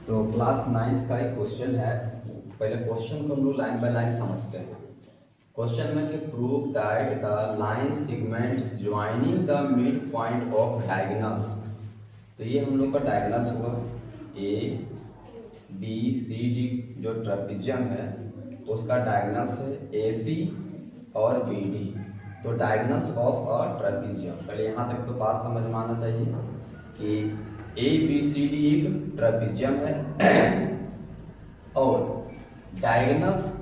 तो class 9th का एक क्वेश्चन है। पहले क्वेश्चन को हम लोग लाइन बाय लाइन समझते हैं। क्वेश्चन में कि prove that the line segment joining the mid point of diagonals. तो ये हम लोग का डायगोनल्स हुआ ए बी सी डी, जो ट्रेपेजियम है उसका डायगोनल्स है ए सी और बी डी। तो डायगोनल्स ऑफ अ ट्रेपेजियम, पहले यहाँ तक तो बात समझ में आना चाहिए कि ए बी सी डी एक ट्रेपेजियम है और डायगोनल्स,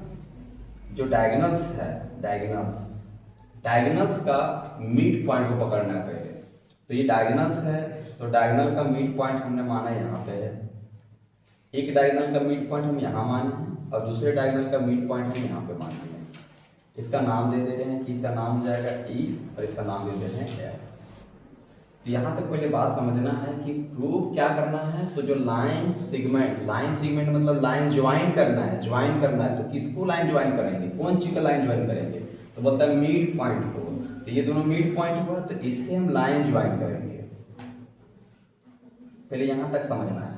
जो डायगोनल्स है, डायगोनल्स का मिड पॉइंट को पकड़ना है पहले। तो ये डायगोनल्स है, तो डायगोनल का मिड पॉइंट हमने माना यहाँ पे है। एक डायगोनल का मिड पॉइंट हम यहाँ माने हैं और दूसरे डायगोनल का मिड पॉइंट हम यहाँ पे माने हैं। इसका नाम दे रहे हैं कि इसका नाम हो जाएगा ई और इसका नाम दे दे रहे हैं एफ। तो यहाँ तक पहले बात समझना है कि प्रूव क्या करना है। तो जो लाइन सेगमेंट मतलब लाइन ज्वाइन करना है। तो किसको लाइन ज्वाइन करेंगे, कौन चीज का लाइन ज्वाइन करेंगे? तो बोलता है मिड पॉइंट को। तो ये दोनों मिड पॉइंट हुआ, तो इससे हम लाइन ज्वाइन करेंगे। पहले यहाँ तक समझना है,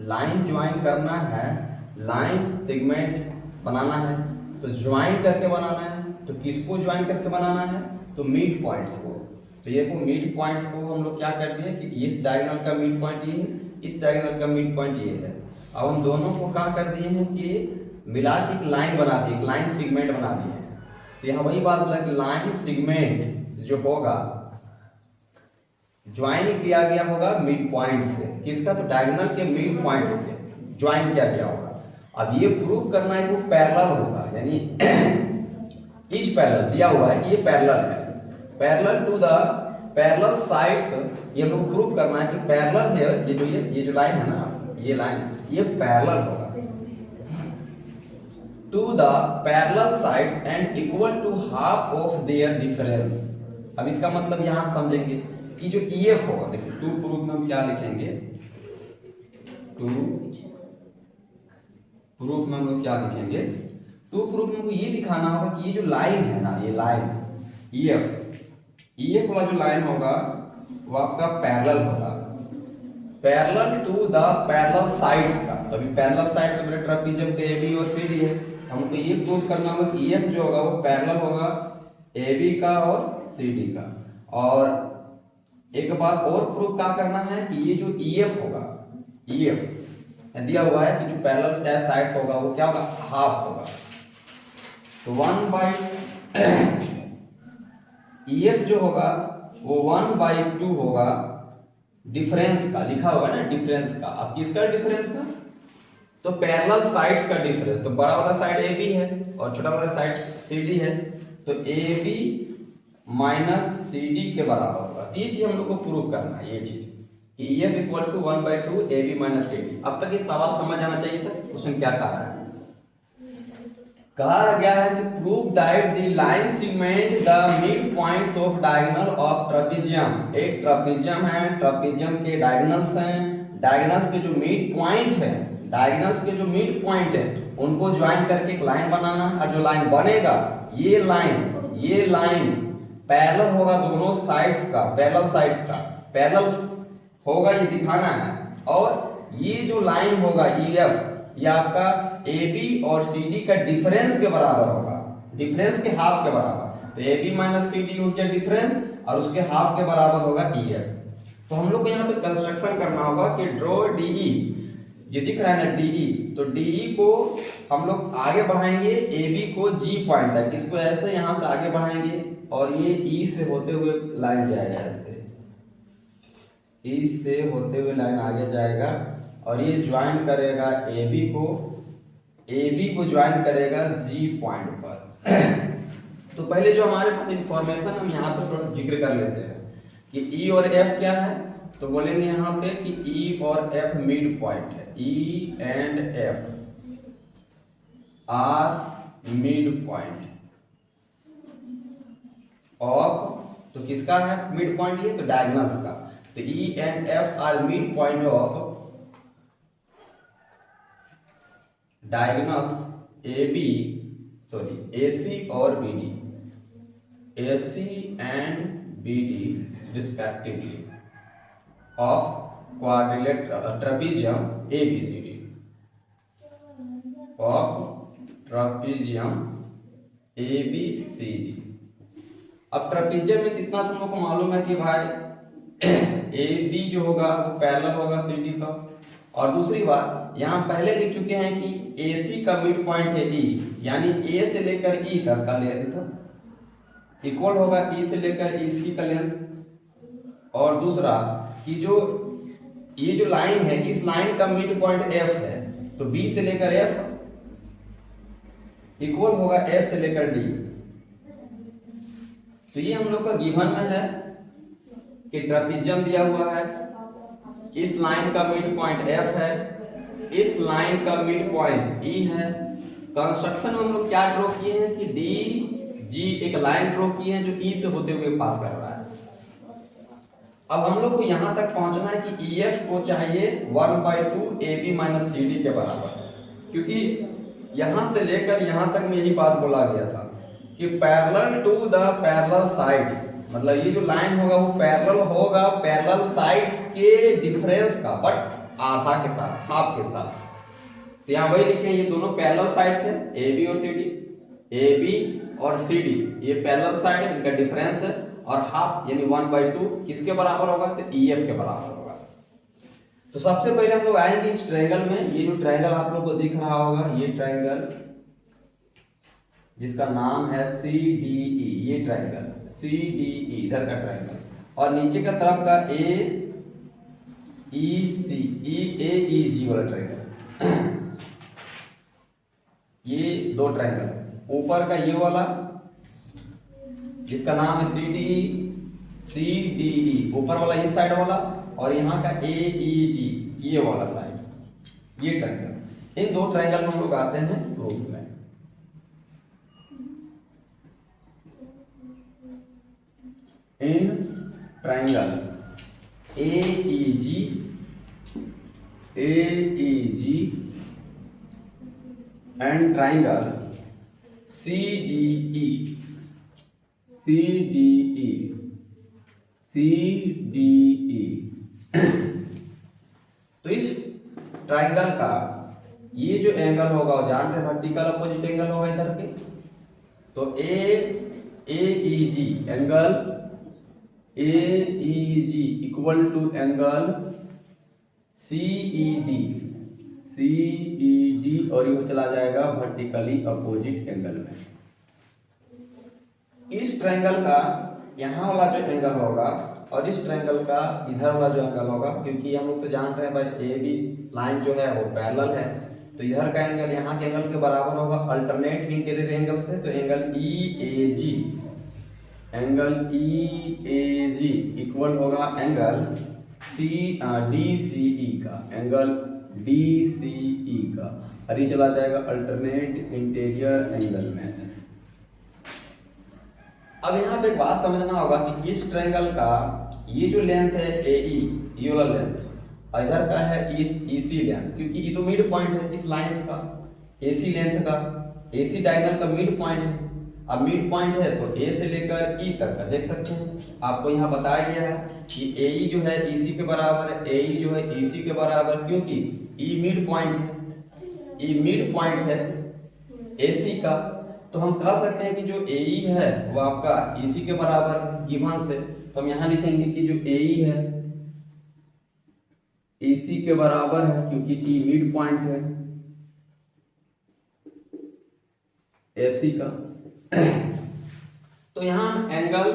लाइन ज्वाइन करना है, लाइन सेगमेंट बनाना है तो ज्वाइन करके बनाना है। तो किसको ज्वाइन करके बनाना है? तो मिड पॉइंट्स को। तो ये को मिड पॉइंट्स को हम लोग क्या कर दिए कि इस डायगोनल का मिड पॉइंट ये है, इस डायगोनल का मिड पॉइंट ये है। अब हम दोनों को क्या कर दिए हैं कि मिला के एक लाइन बना दी, एक लाइन सेगमेंट बना दी है। तो यहाँ वही बात बोला कि लाइन सेगमेंट जो होगा ज्वाइन किया गया होगा मिड पॉइंट से। किसका? तो डायगोनल के मिड पॉइंट से ज्वाइन किया गया होगा। अब ये प्रूव करना है कि वो पैरेलल होगा, यानी इच पैरेलल दिया हुआ है कि ये पैरेलल है, parallel to the parallel sides. ये हम लोग प्रूव करना है कि पैरेलल है। ये जो लाइन है ना, ये लाइन ये पैरेलल होगा to the parallel sides and equal to half of their difference. अब इसका मतलब यहां समझेंगे कि जो EF होगा, देखिए टू प्रूफ में हम क्या लिखेंगे, टू प्रूफ में हम लोग क्या लिखेंगे, टू प्रूफ में ये दिखाना होगा कि ये जो लाइन है ना, ये लाइन EF वाला जो लाइन होगा वो आपका पैरेलल होगा, parallel to the parallel sides का। तो अभी पैरेलल साइड्स तो मेरे ट्रेपेजियम के AB और CD है। हमको ये प्रूव करना होगा कि EF जो होगा वो पैरेलल होगा AB का और CD का। और एक बात और प्रूव क्या करना है कि ये जो EF होगा, EF दिया हुआ है कि जो पैरेलल साइड्स होगा वो क्या होगा, हाफ होगा। तो 1/, EF जो होगा वो 1/2 होगा डिफरेंस का, लिखा हुआ है ना डिफरेंस का। अब किसका डिफरेंस का? तो पैरेलल साइड्स का डिफरेंस। तो बड़ा वाला साइड AB है और छोटा वाला साइड CD है, तो AB माइनस CD के बराबर होगा। ये चीज हम लोग को प्रूव करना है, ये चीज कि EF equal to 1/2 AB minus CD। अब तक ये सवाल समझ आना चाहिए था क्वेश्चन क्या कह रहा है। कहा गया है कि prove that the line segment the mid points of diagonal of trapezium. एक ट्रेपेजियम है, ट्रेपेजियम के डायगोनल्स हैं, डायगोनल्स के जो मिड पॉइंट है, डायगोनल्स के जो मिड पॉइंट है उनको ज्वाइन करके एक लाइन बनाना है। और जो लाइन बनेगा ये लाइन पैरेलल होगा दोनों साइड्स का, पैरेलल साइड्स का पैरेलल होगा, ये दिखाना है। और ये जो लाइन होगा EF, ये आपका AB और CD का डिफरेंस के बराबर होगा, डिफरेंस के हाफ के बराबर। तो AB माइनस CD हो गया डिफरेंस और उसके हाफ के बराबर होगा EF। तो हम लोग को यहाँ पे कंस्ट्रक्शन करना होगा कि ड्रॉ DE, ये दिख रहा है ना DE, तो DE को हम लोग आगे बढ़ाएंगे AB को G पॉइंट तक, इसको ऐसे यहाँ से आगे बढ़ाएंगे और ये E से होते हुए लाइन जाएगा, ऐसे E से होते हुए लाइन आगे जाएगा और ये ज्वाइन करेगा AB को ज्वाइन करेगा G पॉइंट पर। तो पहले जो हमारे पास इंफॉर्मेशन हम यहाँ पे थोड़ा जिक्र कर लेते हैं कि E और F क्या है। तो बोलेंगे यहाँ पे कि E और F मिड पॉइंट है, E and F are mid point of, तो किसका है मिड पॉइंट? ये तो डायगोनल्स का। तो E and F are mid point of diagonals AC और BD, AC and BD respectively of trapezium ABCD of trapezium ABCD। अब ट्रेपीजियम में कितना तुम लोग को मालूम है कि भाई AB जो होगा वो पैरेलल होगा CD का। और दूसरी बात यहाँ पहले लिख चुके हैं कि AC का मिड पॉइंट है E, यानी A से लेकर E तक का लेंथ इक्वल होगा E से लेकर EC का लेंथ। और दूसरा कि जो ये जो लाइन है इस लाइन का मिड पॉइंट F है, तो B से लेकर F इक्वल होगा F से लेकर D। तो ये हम लोग का गिवन में है कि ट्रेपीजियम दिया हुआ है, इस लाइन का मिड पॉइंट F है, इस लाइन का मिड पॉइंट E है। कंस्ट्रक्शन में हम लोग क्या ड्रॉ किए हैं कि DG एक लाइन ड्रॉ किए हैं जो E से होते हुए पास कर रहा है। अब हम लोग को यहां तक पहुंचना है कि EF को चाहिए 1/2 AB माइनस CD के बराबर, क्योंकि यहां से लेकर यहां तक में यही बात बोला गया था कि parallel to the parallel sides, मतलब ये जो लाइन होगा वो पैरेलल होगा पैरेलल साइड्स के डिफरेंस का, बट आधा के साथ, हाफ के साथ। तो यहाँ वही लिखे ये दोनों पैरेलल साइड्स हैं AB और CD, AB और CD ये पैरेलल साइड है, इनका डिफरेंस है, और हाफ यानी 1/2 किसके बराबर होगा, तो EF के बराबर होगा। तो सबसे पहले हम लोग आएंगे इस ट्रायंगल में। ये जो ट्रायंगल आप लोग को दिख रहा होगा, ये ट्रायंगल जिसका नाम है CDE, ये ट्रायंगल CDE इधर का ट्रायंगल, और नीचे का तरफ का AEG वाला ट्रायंगल। ये दो ट्रायंगल, ऊपर का ये वाला जिसका नाम है CDE ऊपर वाला ये साइड वाला, और यहाँ का AEG ये वाला साइड, ये ट्रायंगल। इन दो ट्रायंगल में हम लोग आते हैं ग्रुप में। In triangle AEG and triangle CDE तो इस ट्रायंगल का ये जो एंगल होगा वो जान रहे वर्टिकल अपोजिट एंगल होगा इधर के। तो AEG angle AEG equal to angle CED और ये चला जाएगा वर्टिकली अपोजिट एंगल में। इस ट्रायंगल का यहाँ वाला जो एंगल होगा और इस ट्रायंगल का इधर वाला जो एंगल होगा, क्योंकि हम लोग तो जान रहे हैं भाई AB लाइन जो है वो पैरेलल है, तो इधर का एंगल यहाँ के एंगल के बराबर होगा अल्टरनेट इंटीरियर एंगल से। तो एंगल EAG इक्वल होगा एंगल DCE का, एंगल DCE का, और ये चला जाएगा अल्टरनेट इंटीरियर एंगल में। अब यहाँ पे एक बात समझना होगा कि इस ट्रायंगल का ये जो लेंथ है AE ये वाला लेंथ, और इधर का है EC लेंथ, क्योंकि ये तो मिड पॉइंट है इस लाइन का, AC लेंथ का, AC डायगोनल का मिड पॉइंट है। अब मिड पॉइंट है तो A से लेकर E तक का देख सकते हैं, आपको यहाँ बताया गया है कि AE जो है EC के बराबर है, AE जो है EC के बराबर, क्योंकि E मिड पॉइंट है, E मिड पॉइंट है AC का। तो हम कह सकते हैं कि जो AE है वो आपका EC के बराबर है गिवन से। तो हम यहाँ लिखेंगे कि जो AE है AC के बराबर है, क्योंकि E मिड पॉइंट है AC का। तो यहाँ एंगल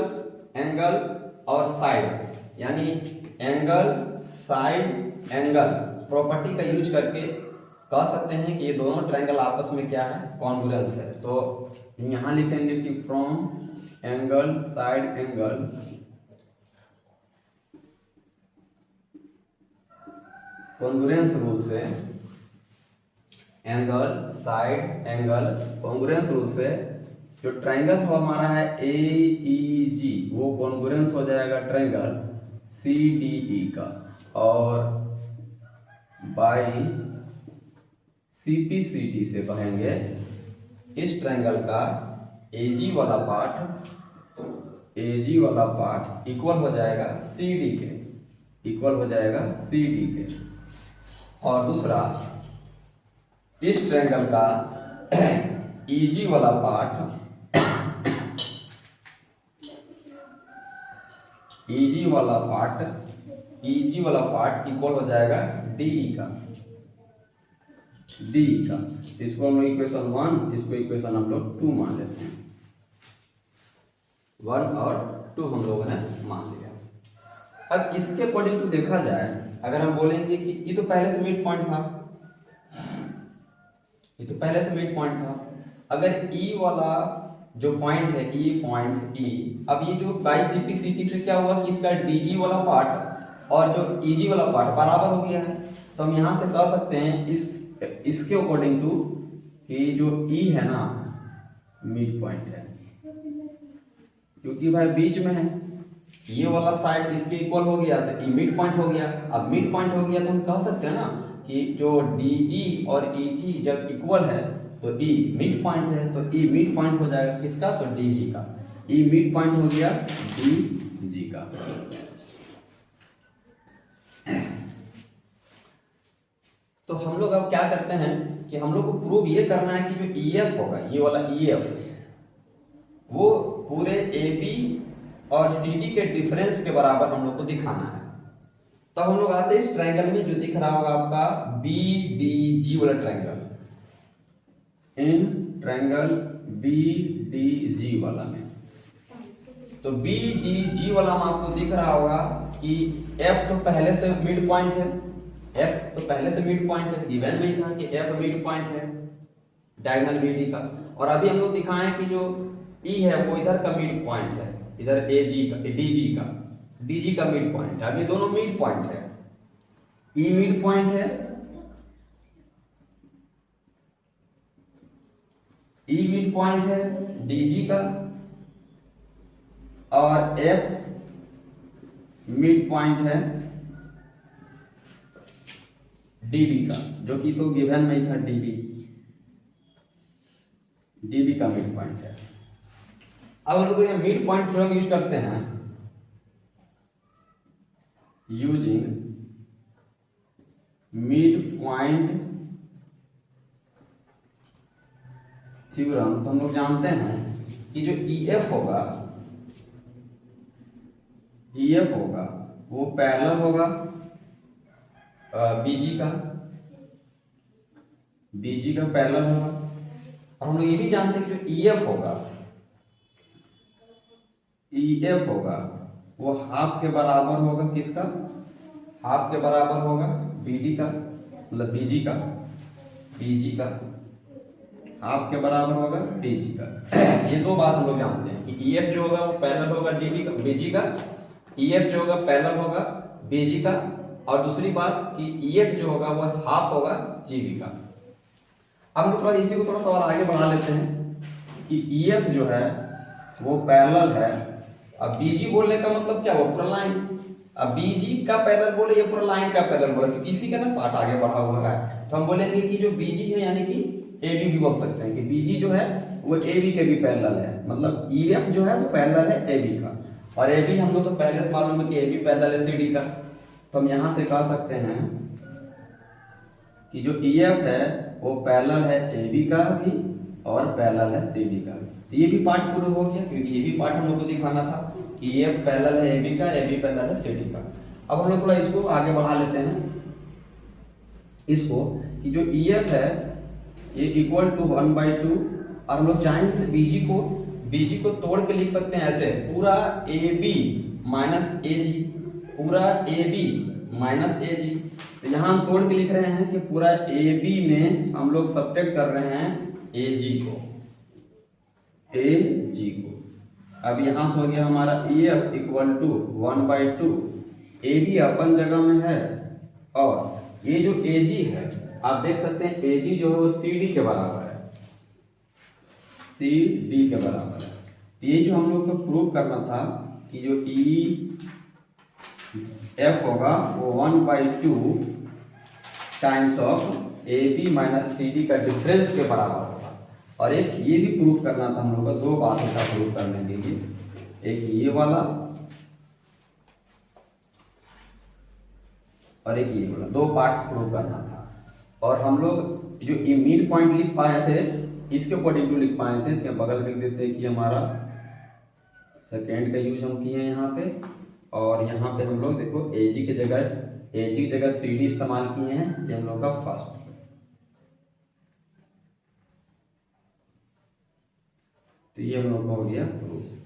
और साइड, यानी एंगल साइड एंगल प्रॉपर्टी का यूज करके कह सकते हैं कि ये दोनों ट्रायंगल आपस में क्या है, कॉन्ग्रुएंस है। तो यहाँ लिखेंगे कि from angle side angle congruence rule से, angle side angle congruence rule से जो ट्रायंगल हमारा है AEG वो कॉन्ग्रुएंस हो जाएगा ट्रायंगल CDE का, और बाई CPCD से कहेंगे इस ट्रायंगल का AG वाला पार्ट इक्वल हो जाएगा CD के। इक्वल हो जाएगा CD के। और दूसरा, इस ट्रायंगल का EG वाला पार्ट, EG वाला पार्ट इक्वल हो जाएगा DE का। इसको हम लोग इक्वेशन 1, इसको इक्वेशन हम लोग 2 मान लेते हैं। 1 और 2 हम लोगों ने मान लिया। अब इसके अकॉर्डिंग टू देखा जाए, अगर हम बोलेंगे कि ये तो पहले से मिड पॉइंट था, अगर E वाला जो पॉइंट है, अब ये जो बाई CP से क्या हुआ कि इसका DE वाला पार्ट और जो EG वाला पार्ट बराबर हो गया है। तो हम यहाँ से कह सकते हैं इसके अकॉर्डिंग टू कि जो E है ना मिड पॉइंट है, क्योंकि भाई बीच में है, ये वाला साइड इसके इक्वल हो गया तो E मिड पॉइंट हो गया। अब मिड पॉइंट हो गया तो हम कह सकते हैं ना कि जो DE और EG जब इक्वल है तो E मिड पॉइंट है, तो E मिड पॉइंट हो जाएगा किसका, तो DG का। E मिड पॉइंट हो गया DG का। तो हम लोग अब क्या करते हैं कि हम लोग को प्रूव ये करना है कि जो EF होगा, ये वाला EF, वो पूरे AB और CD के डिफरेंस के बराबर हम लोग को दिखाना है। तो हम लोग आते हैं इस ट्रायंगल में जो दिख रहा होगा आपका BDG वाला ट्रायंगल, इन ट्रायंगल BDG वाला में। तो BDG वाला में आपको दिख रहा होगा कि F तो पहले से मिड पॉइंट है, गिवन में था कि F मिड पॉइंट है डायगोनल BD का। और अभी हम लोग दिखाएं कि जो E है वो इधर का मिड पॉइंट है, इधर DG का मिड पॉइंट है। अब ये दोनों मिड पॉइंट है, E मिड पॉइंट है, E मिड पॉइंट है DG का, और F मिड पॉइंट है DB का, जो कि तो गिवन में ही था DB का मिड पॉइंट है। अब हम लोग ये मिड पॉइंट थ्योरम यूज करते हैं, यूजिंग मिड पॉइंट थ्योरम। तो हम लोग जानते हैं कि जो EF होगा वो पैरेलल होगा BG का पैरेलल होगा। और हम लोग ये भी जानते हैं कि जो EF होगा वो हाफ के बराबर होगा किसका, हाफ के बराबर होगा BD का, मतलब BG का हाफ के बराबर होगा DG का। ये दो बात हम लोग जानते हैं कि EF जो होगा वो पैरेलल होगा BG का, EF जो होगा पैरेलल होगा BG का, और दूसरी बात कि EF जो होगा वो हाफ होगा GB का। अब हम थोड़ा इसी को थोड़ा सा और आगे बढ़ा लेते हैं कि EF जो है वो पैरेलल है। अब BG बोलने का मतलब क्या हुआ, पूरा लाइन। अब BG का पैरेलल बोले, ये पूरा लाइन का पैरेलल बोले, क्योंकि इसी का ना पार्ट आगे बढ़ा हुआ है। तो हम बोलेंगे कि जो BG है यानी कि AB भी बोल सकते हैं कि BG जो है वो AB के भी पैरेलल है, मतलब EF जो है वो पैरेलल है AB का। और AB हम लोग तो पहले से मालूम है कि AB पैरेलल है CD का। तो हम यहाँ से कह सकते हैं कि जो EF है वो पैरेलल है AB का भी और पैरेलल है CD का भी। तो ये भी पार्ट पूरा हो गया, क्योंकि ये भी पार्ट हम लोग को दिखाना था कि EF पैरेलल है AB का, AB पैरेलल है CD का। अब हम लोग थोड़ा इसको आगे बढ़ा लेते हैं, इसको कि जो EF है ये इक्वल टू 1/2, और हम लोग चाहें तो BG को तोड़ के लिख सकते हैं ऐसे, पूरा AB माइनस AG। तो यहाँ हम तोड़ के लिख रहे हैं कि पूरा AB में हम लोग सब्ट्रैक्ट कर रहे हैं AG को। अब यहाँ से हो गया हमारा EF इक्वल टू 1/2, AB अपन जगह में है, और ये जो AG है आप देख सकते हैं AG जो है वो CD के बराबर है, तो ये जो हम लोग को प्रूव करना था कि जो EF होगा वो 1/2 times of AB minus CD का डिफरेंस के बराबर होगा। और एक ये भी प्रूव करना था हम लोग को, दो बातों का प्रूव करने के लिए, एक ये वाला और एक ये वाला, दो पार्ट्स प्रूव करना था। और हम लोग जो मिड पॉइंट लिख पाए थे इसके अकॉर्डिंग टू लिख पाए थे, तो बगल में लिख देते हैं कि हमारा सेकेंड का यूज हम किए हैं यहाँ पे। और यहाँ पे हम लोग देखो एजी की जगह सी डी इस्तेमाल किए हैं, ये हम लोग का फर्स्ट। तो ये हम लोग का हो गया प्रूफ।